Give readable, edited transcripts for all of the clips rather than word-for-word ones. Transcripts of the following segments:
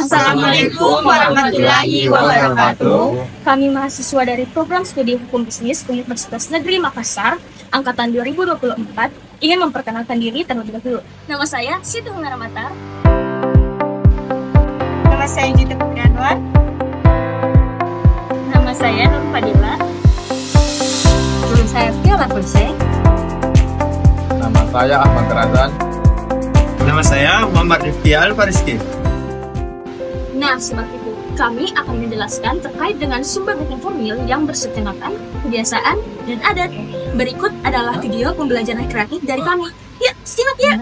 Assalamualaikum warahmatullahi wabarakatuh. Kami mahasiswa dari Program Studi Hukum Bisnis Universitas Negeri Makassar, Angkatan 2024, ingin memperkenalkan diri terlebih dahulu. Nama saya Siti Hungaramata. Nama saya Gita Putri-Anwar. Nama saya Nur Fadila. Nama saya Viola Pulse. Nama saya Ahmad Razan. Nama saya Muhammad Iftial Fariski. Nah, Sobat Hukum, kami akan menjelaskan terkait dengan sumber hukum formil yang bersetengakan, kebiasaan, dan adat. Berikut adalah video pembelajaran kreatif dari kami. Yuk, simak ya!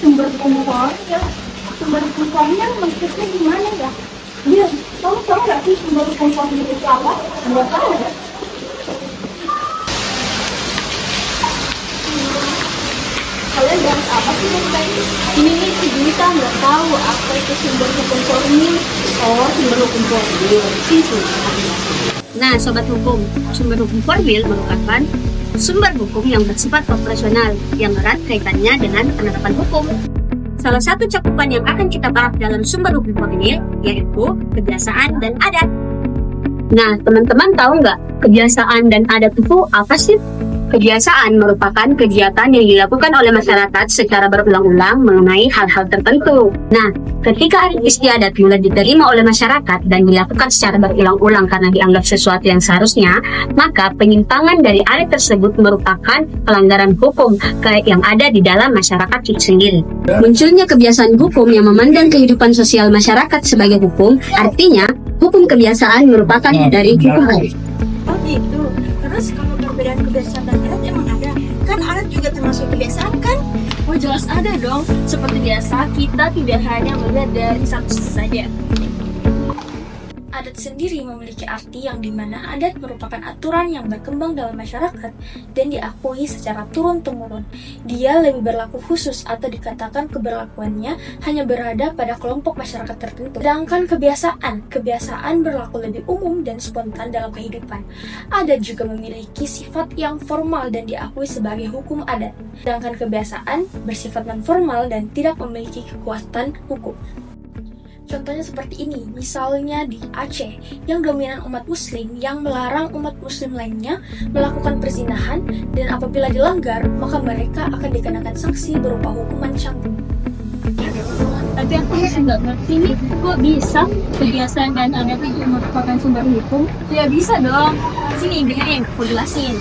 Sumber hukum formil? Sumber hukum formil maksudnya gimana ya? Iya, kamu tahu nggak sih sumber hukum formil itu apa? Nggak tahu ya? Kalian bahas apa sih tadi? Ini nih si Gita nggak tahu apa itu sumber hukum formil. Oh, sumber hukum formil. Nah, Sobat Hukum, sumber hukum formil merupakan sumber hukum yang bersifat operasional yang erat kaitannya dengan penerapan hukum. Salah satu cakupan yang akan kita bahas dalam sumber hukum formil yaitu kebiasaan dan adat. Nah, teman-teman tahu nggak kebiasaan dan adat itu apa sih? Kebiasaan merupakan kegiatan yang dilakukan oleh masyarakat secara berulang-ulang mengenai hal-hal tertentu. Nah, ketika adat istiadat mulai diterima oleh masyarakat dan dilakukan secara berulang-ulang karena dianggap sesuatu yang seharusnya, maka penyimpangan dari adat tersebut merupakan pelanggaran hukum yang ada di dalam masyarakat itu sendiri. Munculnya kebiasaan hukum yang memandang kehidupan sosial masyarakat sebagai hukum, artinya hukum kebiasaan merupakan dari hukum adat. Oh gitu. Terus kalau perbedaan kebiasaan dan adat emang ada? Kan adat juga termasuk kebiasaan kan? Oh jelas ada dong. Seperti biasa, kita tidak hanya melihat dari satu sisi saja. Adat sendiri memiliki arti yang dimana adat merupakan aturan yang berkembang dalam masyarakat dan diakui secara turun-temurun. Dia lebih berlaku khusus atau dikatakan keberlakuannya hanya berada pada kelompok masyarakat tertentu. Sedangkan kebiasaan berlaku lebih umum dan spontan dalam kehidupan. Adat juga memiliki sifat yang formal dan diakui sebagai hukum adat. Sedangkan kebiasaan bersifat non-formal dan tidak memiliki kekuatan hukum. Contohnya seperti ini, misalnya di Aceh, yang dominan umat muslim yang melarang umat muslim lainnya melakukan perzinahan dan apabila dilanggar, maka mereka akan dikenakan sanksi berupa hukuman cambuk. Tapi aku masih nggak ngerti nih, kok bisa kebiasaan dan adat itu merupakan sumber hukum? Ya bisa dong. Sini, dengerin, aku jelasin.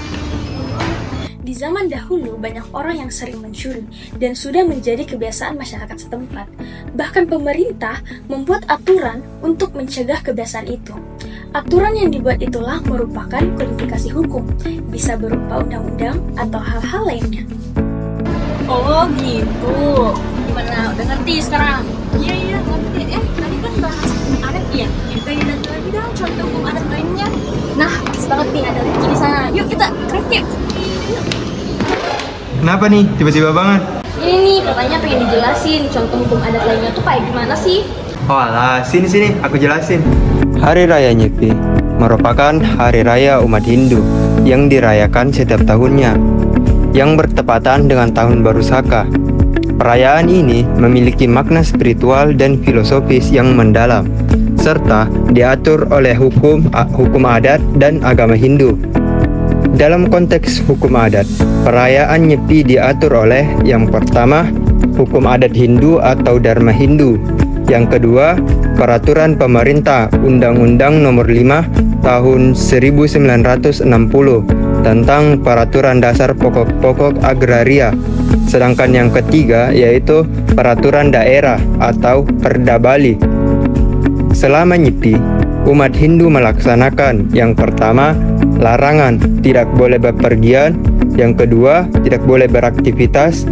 Di zaman dahulu, banyak orang yang sering mencuri dan sudah menjadi kebiasaan masyarakat setempat. Bahkan pemerintah membuat aturan untuk mencegah kebiasaan itu. Aturan yang dibuat itulah merupakan kodifikasi hukum, bisa berupa undang-undang atau hal-hal lainnya. Oh gitu. Gimana? Udah ngerti sekarang? Iya, ngerti. Tadi kan bahas hukum adat ya? Pengen lihat lagi dong contoh hukum adat lainnya. Nah, pas banget nih ada Ricky di sana. Yuk kita kreatif. Kenapa nih? Tiba-tiba banget. Ini nih, katanya pengen dijelasin contoh hukum adat lainnya tuh kayak gimana sih? Oh alah, sini, aku jelasin. Hari Raya Nyepi merupakan hari raya umat Hindu yang dirayakan setiap tahunnya, yang bertepatan dengan Tahun Baru Saka. Perayaan ini memiliki makna spiritual dan filosofis yang mendalam, serta diatur oleh hukum adat dan agama Hindu. Dalam konteks hukum adat, perayaan Nyepi diatur oleh yang pertama, hukum adat Hindu atau Dharma Hindu. Yang kedua, peraturan pemerintah Undang-Undang Nomor 5 Tahun 1960 tentang peraturan dasar pokok-pokok agraria. Sedangkan yang ketiga yaitu peraturan daerah atau Perda Bali. Selama Nyepi, umat Hindu melaksanakan yang pertama, larangan tidak boleh bepergian, yang kedua, tidak boleh beraktivitas,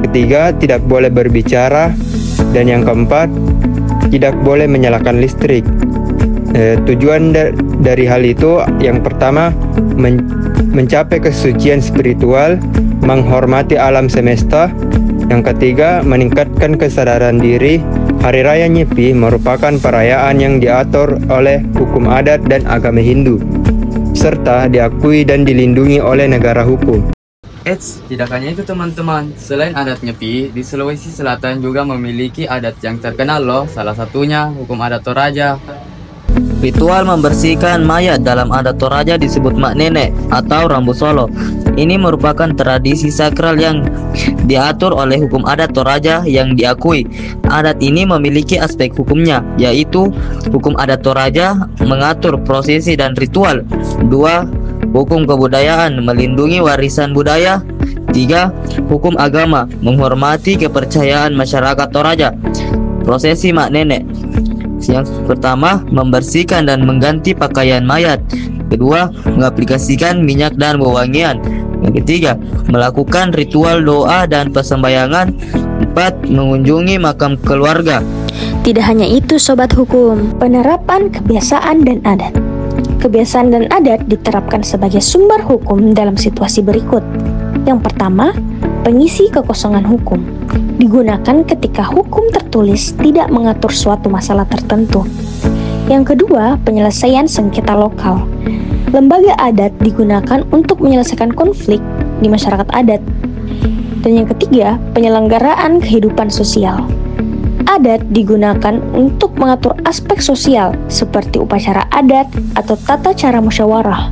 ketiga, tidak boleh berbicara, dan yang keempat, tidak boleh menyalakan listrik. Tujuan dari hal itu yang pertama, mencapai kesucian spiritual, menghormati alam semesta. Yang ketiga, meningkatkan kesadaran diri. Hari Raya Nyepi merupakan perayaan yang diatur oleh hukum adat dan agama Hindu, serta diakui dan dilindungi oleh negara hukum. Tidak hanya itu teman-teman. Selain adat Nyepi, di Sulawesi Selatan juga memiliki adat yang terkenal loh. Salah satunya hukum adat Toraja. Ritual membersihkan mayat dalam adat Toraja disebut mak nenek atau rambu solo. Ini merupakan tradisi sakral yang diatur oleh hukum adat Toraja yang diakui. Adat ini memiliki aspek hukumnya, yaitu hukum adat Toraja mengatur prosesi dan ritual. 2. Hukum kebudayaan melindungi warisan budaya. 3. Hukum agama menghormati kepercayaan masyarakat Toraja. Prosesi mak nenek. Yang pertama, membersihkan dan mengganti pakaian mayat. Kedua, mengaplikasikan minyak dan wewangian. Yang ketiga, melakukan ritual doa dan persembayangan. 4. Mengunjungi makam keluarga. Tidak hanya itu Sobat Hukum, penerapan kebiasaan dan adat. Kebiasaan dan adat diterapkan sebagai sumber hukum dalam situasi berikut. Yang pertama, pengisi kekosongan hukum. Digunakan ketika hukum tertulis tidak mengatur suatu masalah tertentu. Yang kedua, penyelesaian sengketa lokal. Lembaga adat digunakan untuk menyelesaikan konflik di masyarakat adat. Dan yang ketiga, penyelenggaraan kehidupan sosial. Adat digunakan untuk mengatur aspek sosial seperti upacara adat atau tata cara musyawarah.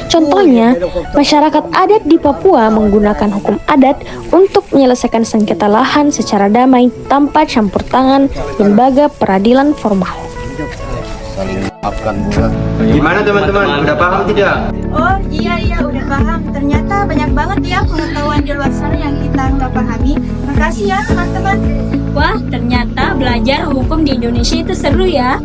Contohnya, masyarakat adat di Papua menggunakan hukum adat untuk menyelesaikan sengketa lahan secara damai tanpa campur tangan lembaga peradilan formal. Gimana teman-teman? Udah paham tidak? Oh iya udah paham. Ternyata banyak banget ya pengetahuan di luar sana yang kita nggak pahami. Makasih ya teman-teman. Wah, ternyata belajar hukum di Indonesia itu seru ya.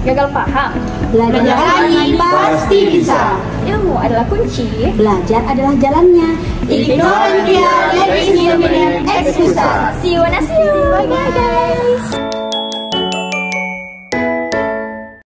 Gagal paham? Belajar lagi pasti bisa. Ilmu adalah kunci. Belajar adalah jalannya. Ignorantia legis nominem excusa. See you when I see you. Bye guys.